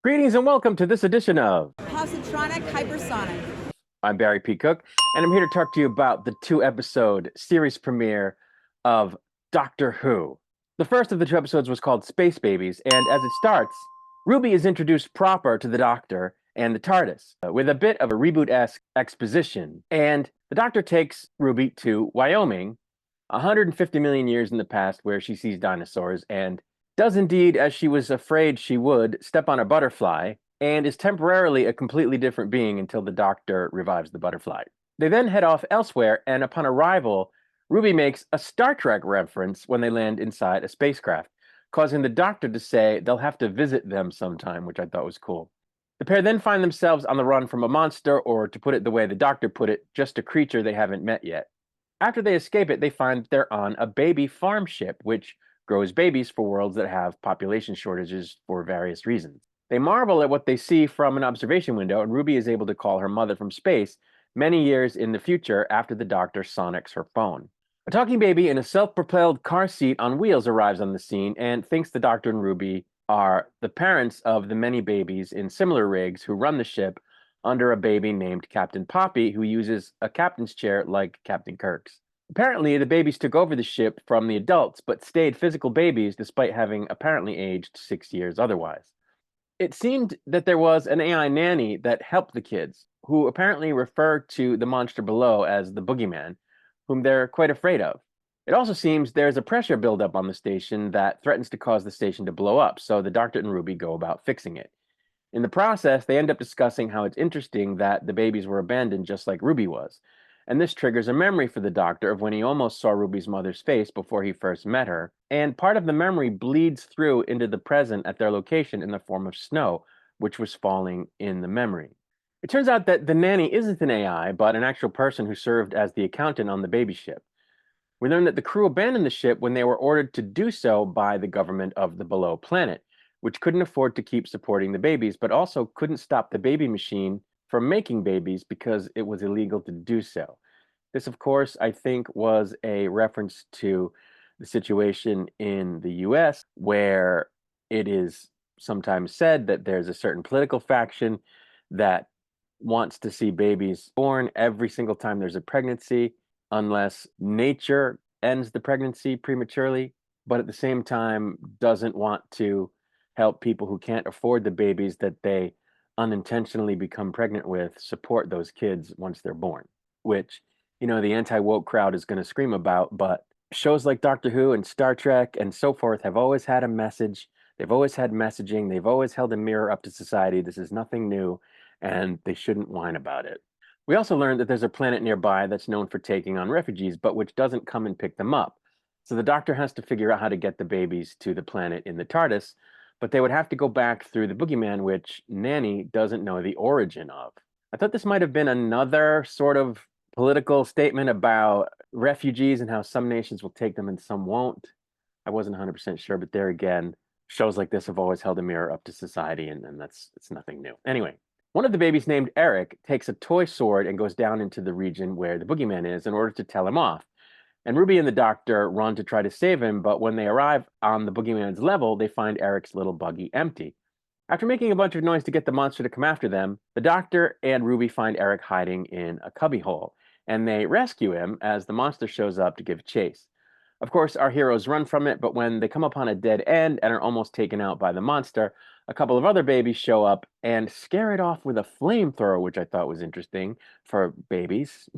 Greetings and welcome to this edition of Positronic Hypersonic. I'm Barry P. Cook, and I'm here to talk to you about the two-episode series premiere of Doctor Who. The first of the two episodes was called Space Babies, and as it starts, Ruby is introduced proper to the Doctor and the TARDIS, with a bit of a reboot-esque exposition. And the Doctor takes Ruby to Wyoming, 150 million years in the past, where she sees dinosaurs and does indeed, as she was afraid she would, step on a butterfly, and is temporarily a completely different being until the Doctor revives the butterfly. They then head off elsewhere, and upon arrival, Ruby makes a Star Trek reference when they land inside a spacecraft, causing the Doctor to say they'll have to visit them sometime, which I thought was cool. The pair then find themselves on the run from a monster, or to put it the way the Doctor put it, just a creature they haven't met yet. After they escape it, they find they're on a baby farm ship, which grows babies for worlds that have population shortages for various reasons. They marvel at what they see from an observation window, and Ruby is able to call her mother from space many years in the future after the Doctor sonics her phone. A talking baby in a self-propelled car seat on wheels arrives on the scene and thinks the Doctor and Ruby are the parents of the many babies in similar rigs who run the ship under a baby named Captain Poppy, who uses a captain's chair like Captain Kirk's. Apparently, the babies took over the ship from the adults, but stayed physical babies despite having apparently aged 6 years otherwise. It seemed that there was an AI nanny that helped the kids, who apparently refer to the monster below as the boogeyman, whom they're quite afraid of. It also seems there's a pressure buildup on the station that threatens to cause the station to blow up, so the Doctor and Ruby go about fixing it. In the process, they end up discussing how it's interesting that the babies were abandoned just like Ruby was. And this triggers a memory for the Doctor of when he almost saw Ruby's mother's face before he first met her. And part of the memory bleeds through into the present at their location in the form of snow, which was falling in the memory. It turns out that the nanny isn't an AI, but an actual person who served as the accountant on the baby ship. We learn that the crew abandoned the ship when they were ordered to do so by the government of the below planet, which couldn't afford to keep supporting the babies, but also couldn't stop the baby machine from making babies because it was illegal to do so. This, of course, I think was a reference to the situation in the US, where it is sometimes said that there's a certain political faction that wants to see babies born every single time there's a pregnancy, unless nature ends the pregnancy prematurely, but at the same time doesn't want to help people who can't afford the babies that they unintentionally become pregnant with support those kids once they're born, which, the anti-woke crowd is going to scream about. But shows like Doctor Who and Star Trek and so forth have always had a message. They've always had messaging. They've always held a mirror up to society. This is nothing new, and they shouldn't whine about it. We also learned that there's a planet nearby that's known for taking on refugees, but which doesn't come and pick them up. So the Doctor has to figure out how to get the babies to the planet in the TARDIS, but they would have to go back through the boogeyman, which Nanny doesn't know the origin of. I thought this might have been another sort of political statement about refugees and how some nations will take them and some won't. I wasn't 100% sure, but there again, shows like this have always held a mirror up to society, and it's nothing new. Anyway, one of the babies named Eric takes a toy sword and goes down into the region where the boogeyman is in order to tell him off. And Ruby and the Doctor run to try to save him, but when they arrive on the boogeyman's level, they find Eric's little buggy empty. After making a bunch of noise to get the monster to come after them, the Doctor and Ruby find Eric hiding in a cubbyhole, and they rescue him as the monster shows up to give chase. Of course, our heroes run from it, but when they come upon a dead end and are almost taken out by the monster, a couple of other babies show up and scare it off with a flamethrower, which I thought was interesting for babies.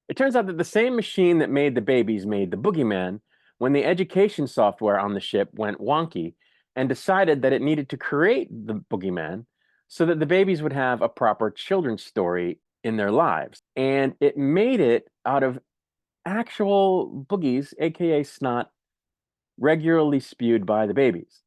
It turns out that the same machine that made the babies made the boogeyman when the education software on the ship went wonky and decided that it needed to create the boogeyman so that the babies would have a proper children's story in their lives. And it made it out of actual boogies, aka snot, regularly spewed by the babies.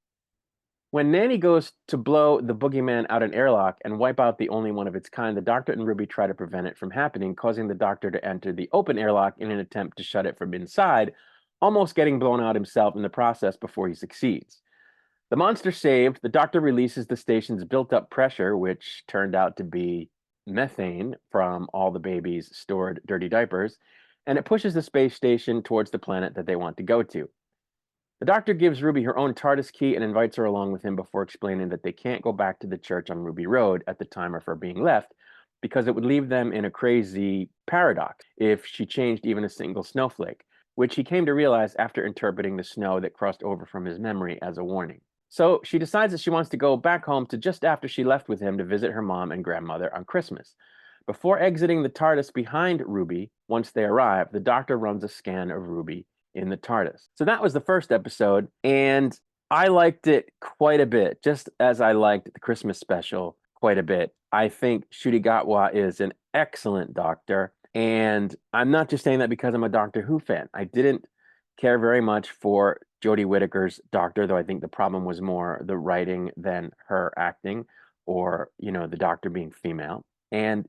When Nanny goes to blow the boogeyman out an airlock and wipe out the only one of its kind, the Doctor and Ruby try to prevent it from happening, causing the Doctor to enter the open airlock in an attempt to shut it from inside, almost getting blown out himself in the process before he succeeds. The monster saved, the Doctor releases the station's built-up pressure, which turned out to be methane from all the babies' stored dirty diapers, and it pushes the space station towards the planet that they want to go to. The doctor gives Ruby her own TARDIS key and invites her along with him before explaining that they can't go back to the church on Ruby Road at the time of her being left because it would leave them in a crazy paradox if she changed even a single snowflake, which he came to realize after interpreting the snow that crossed over from his memory as a warning. So she decides that she wants to go back home to just after she left with him to visit her mom and grandmother on Christmas. Before exiting the TARDIS behind Ruby, once they arrive, the doctor runs a scan of Ruby in the TARDIS. So that was the first episode, and I liked it quite a bit, just as I liked the Christmas special quite a bit. I think Ncuti Gatwa is an excellent doctor, and I'm not just saying that because I'm a Doctor Who fan. I didn't care very much for Jodie Whittaker's doctor, though I think the problem was more the writing than her acting, or the doctor being female. And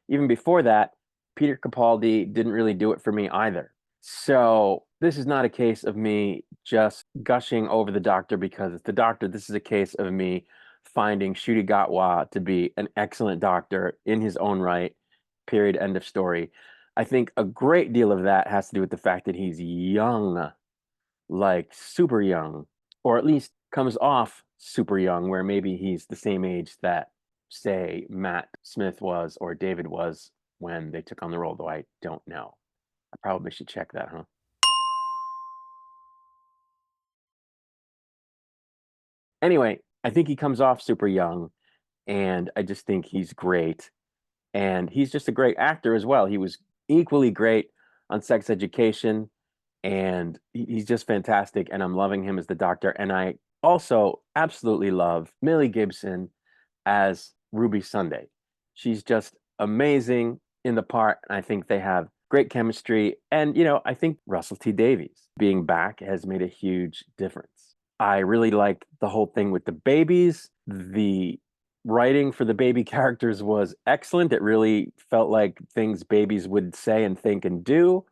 even before that, Peter Capaldi didn't really do it for me either. So this is not a case of me just gushing over the doctor because it's the doctor. This is a case of me finding Ncuti Gatwa to be an excellent doctor in his own right, period, end of story. I think a great deal of that has to do with the fact that he's young, like super young, or at least comes off super young, where maybe he's the same age that, say, Matt Smith was or David was when they took on the role, though I don't know. I probably should check that, huh? Anyway, I think he comes off super young, and I just think he's great. And he's just a great actor as well. He was equally great on Sex Education, and he's just fantastic. And I'm loving him as the doctor. And I also absolutely love Millie Gibson as Ruby Sunday. She's just amazing in the part. I think they have great chemistry. And, I think Russell T Davies being back has made a huge difference. I really like the whole thing with the babies. The writing for the baby characters was excellent. It really felt like things babies would say and think and do.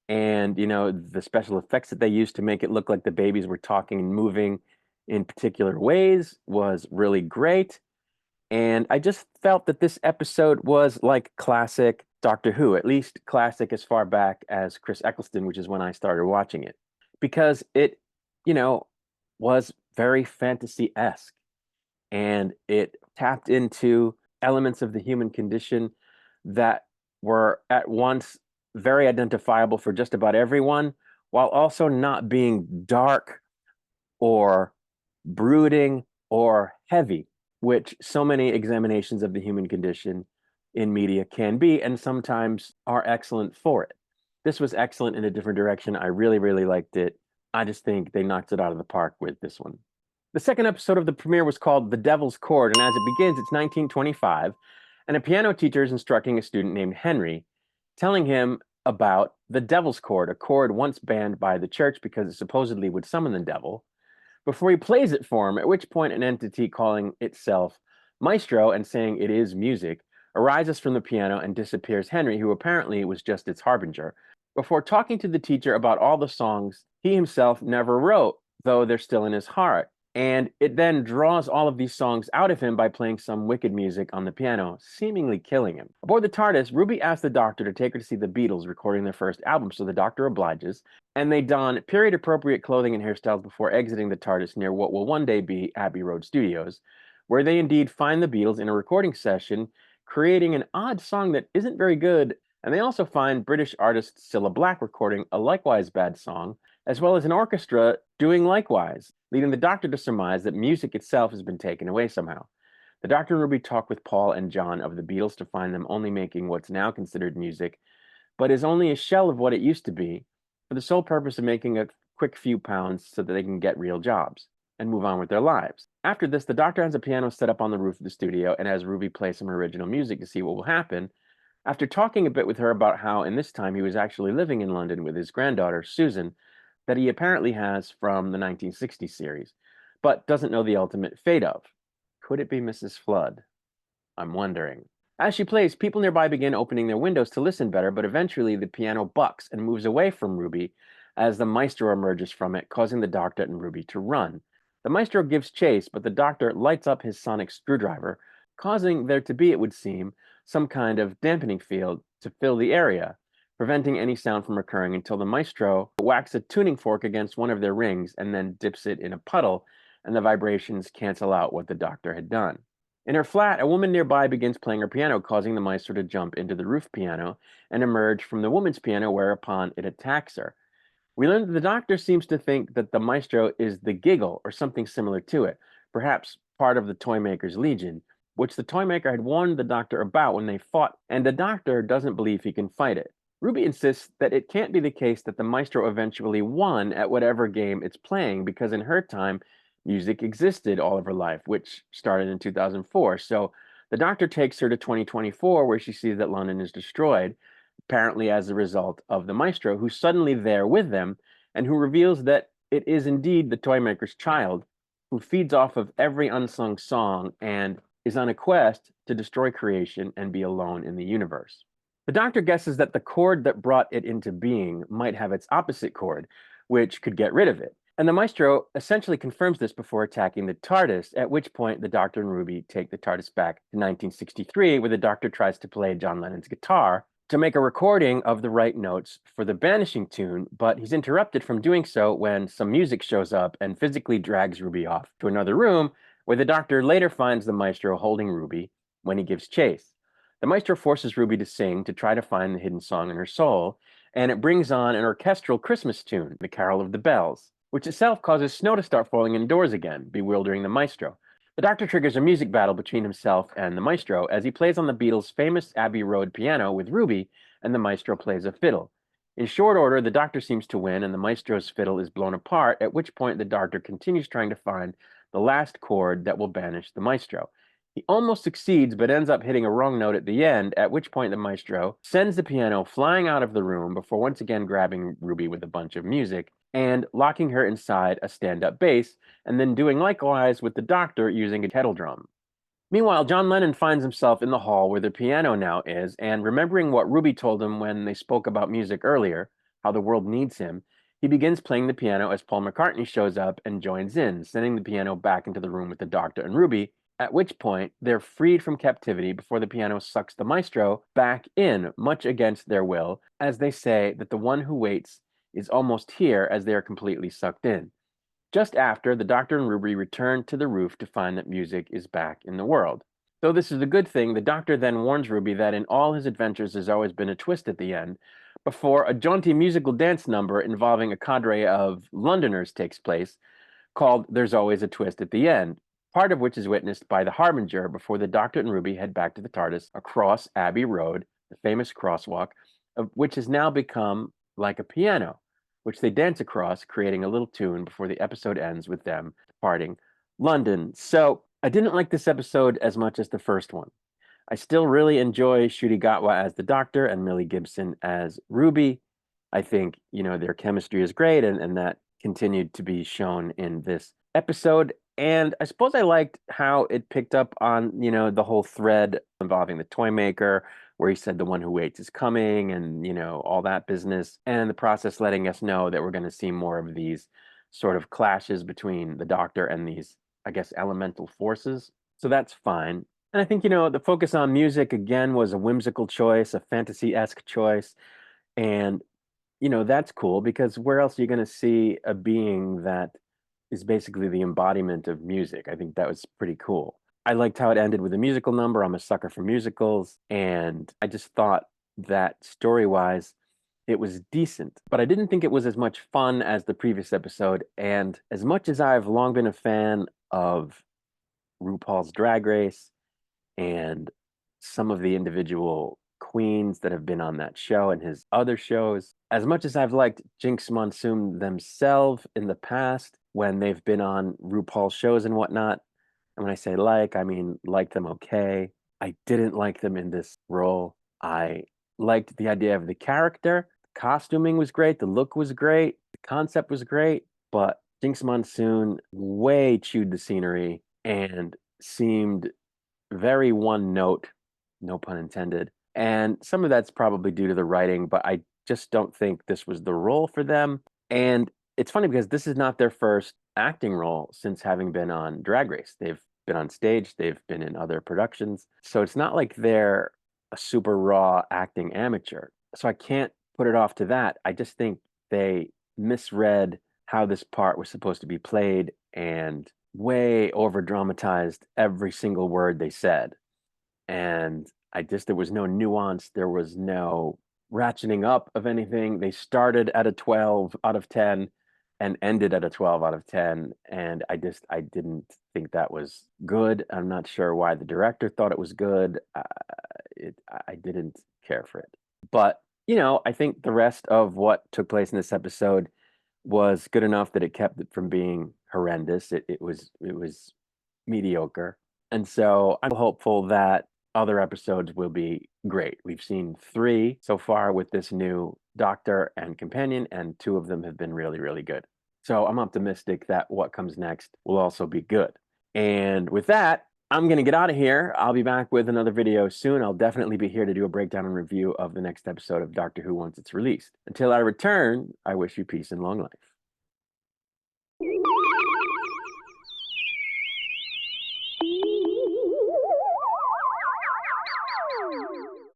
And, the special effects that they used to make it look like the babies were talking and moving in particular ways was really great. And I just felt that this episode was like classic Doctor Who, at least classic as far back as Chris Eccleston, which is when I started watching it, because it, you know, was very fantasy-esque, and it tapped into elements of the human condition that were at once very identifiable for just about everyone, while also not being dark or brooding or heavy, which so many examinations of the human condition in media can be, and sometimes are excellent for it. This was excellent in a different direction. I really, really liked it. I just think they knocked it out of the park with this one. The second episode of the premiere was called The Devil's Chord, and as it begins, it's 1925, and a piano teacher is instructing a student named Henry, telling him about the Devil's Chord, a chord once banned by the church because it supposedly would summon the devil, before he plays it for him, at which point an entity calling itself Maestro and saying it is music arises from the piano and disappears Henry, who apparently was just its harbinger, before talking to the teacher about all the songs he himself never wrote, though they're still in his heart. And it then draws all of these songs out of him by playing some wicked music on the piano, seemingly killing him. Aboard the TARDIS, Ruby asks the Doctor to take her to see the Beatles recording their first album, so the Doctor obliges, and they don period-appropriate clothing and hairstyles before exiting the TARDIS near what will one day be Abbey Road Studios, where they indeed find the Beatles in a recording session, creating an odd song that isn't very good, and they also find British artist Cilla Black recording a likewise bad song, as well as an orchestra doing likewise, leading the Doctor to surmise that music itself has been taken away somehow. The Doctor and Ruby talk with Paul and John of the Beatles to find them only making what's now considered music, but is only a shell of what it used to be, for the sole purpose of making a quick few pounds so that they can get real jobs and move on with their lives. After this, the Doctor has a piano set up on the roof of the studio and has Ruby play some original music to see what will happen, after talking a bit with her about how in this time he was actually living in London with his granddaughter, Susan, that he apparently has from the 1960 series, but doesn't know the ultimate fate of. Could it be Mrs. Flood? I'm wondering. As she plays, people nearby begin opening their windows to listen better, but eventually the piano bucks and moves away from Ruby as the maestro emerges from it, causing the Doctor and Ruby to run. The maestro gives chase, but the Doctor lights up his sonic screwdriver, causing there to be, it would seem, some kind of dampening field to fill the area, preventing any sound from occurring until the maestro whacks a tuning fork against one of their rings and then dips it in a puddle, and the vibrations cancel out what the doctor had done. In her flat, a woman nearby begins playing her piano, causing the maestro to jump into the roof piano and emerge from the woman's piano, whereupon it attacks her. We learn that the doctor seems to think that the maestro is the giggle or something similar to it, perhaps part of the Toymaker's Legion, which the Toymaker had warned the doctor about when they fought, and the doctor doesn't believe he can fight it. Ruby insists that it can't be the case that the maestro eventually won at whatever game it's playing, because in her time, music existed all of her life, which started in 2004. So the doctor takes her to 2024, where she sees that London is destroyed, apparently as a result of the maestro, who's suddenly there with them and who reveals that it is indeed the Toymaker's child, who feeds off of every unsung song and is on a quest to destroy creation and be alone in the universe. The doctor guesses that the cord that brought it into being might have its opposite cord, which could get rid of it. And the maestro essentially confirms this before attacking the TARDIS, at which point the doctor and Ruby take the TARDIS back to 1963, where the doctor tries to play John Lennon's guitar to make a recording of the right notes for the banishing tune, but he's interrupted from doing so when some music shows up and physically drags Ruby off to another room, where the doctor later finds the maestro holding Ruby when he gives chase. The maestro forces Ruby to sing to try to find the hidden song in her soul, and it brings on an orchestral Christmas tune, The Carol of the Bells, which itself causes snow to start falling indoors again, bewildering the maestro. The doctor triggers a music battle between himself and the maestro as he plays on the Beatles' famous Abbey Road piano with Ruby, and the maestro plays a fiddle. In short order, the doctor seems to win, and the maestro's fiddle is blown apart, at which point the doctor continues trying to find the last chord that will banish the maestro. He almost succeeds, but ends up hitting a wrong note at the end, at which point the maestro sends the piano flying out of the room before once again grabbing Ruby with a bunch of music and locking her inside a stand-up bass, and then doing likewise with the doctor using a kettle drum. Meanwhile, John Lennon finds himself in the hall where the piano now is, and remembering what Ruby told him when they spoke about music earlier, how the world needs him, he begins playing the piano as Paul McCartney shows up and joins in, sending the piano back into the room with the doctor and Ruby, at which point they're freed from captivity before the piano sucks the maestro back in, much against their will, as they say that the one who waits is almost here as they are completely sucked in. Just after, the doctor and Ruby return to the roof to find that music is back in the world. Though this is a good thing, the doctor then warns Ruby that in all his adventures there's always been a twist at the end, before a jaunty musical dance number involving a cadre of Londoners takes place, called There's Always a Twist at the End, part of which is witnessed by the Harbinger before the doctor and Ruby head back to the TARDIS across Abbey Road, the famous crosswalk, of which has now become like a piano, which they dance across, creating a little tune before the episode ends with them departing London. So I didn't like this episode as much as the first one. I still really enjoy Ncuti Gatwa as the Doctor and Millie Gibson as Ruby. I think, their chemistry is great, and that continued to be shown in this episode. And I suppose I liked how it picked up on, the whole thread involving the Toymaker, where he said the one who waits is coming, and, all that business. And the process letting us know that we're going to see more of these sort of clashes between the Doctor and these, I guess, elemental forces. So that's fine. And I think, the focus on music, again, was a whimsical choice, a fantasy-esque choice. And, that's cool, because where else are you going to see a being that is basically the embodiment of music? I think that was pretty cool. I liked how it ended with a musical number. I'm a sucker for musicals. And I just thought that story-wise, it was decent. But I didn't think it was as much fun as the previous episode. And as much as I've long been a fan of RuPaul's Drag Race and some of the individual queens that have been on that show and his other shows, as much as I've liked Jinx Monsoon themselves in the past when they've been on RuPaul shows and whatnot, and when I say like, I mean like them okay, I didn't like them in this role. I liked the idea of the character. The costuming was great. The look was great. The concept was great. But Jinx Monsoon way chewed the scenery and seemed very one note, no pun intended. And some of that's probably due to the writing, but I just don't think this was the role for them. And it's funny because this is not their first acting role since having been on Drag Race. They've been on stage, they've been in other productions. So it's not like they're a super raw acting amateur. So I can't put it off to that. I just think they misread how this part was supposed to be played and way over dramatized every single word they said. And there was no nuance, there was no ratcheting up of anything. They started at a 12 out of 10 and ended at a 12 out of 10. And I didn't think that was good. I'm not sure why the director thought it was good. I didn't care for it. But, I think the rest of what took place in this episode was good enough that it kept it from being horrendous. It was mediocre. And so I'm hopeful that other episodes will be great. We've seen 3 so far with this new doctor and companion, and 2 of them have been really, really good. So I'm optimistic that what comes next will also be good. And with that, I'm going to get out of here. I'll be back with another video soon. I'll definitely be here to do a breakdown and review of the next episode of Doctor Who once it's released. Until I return, I wish you peace and long life.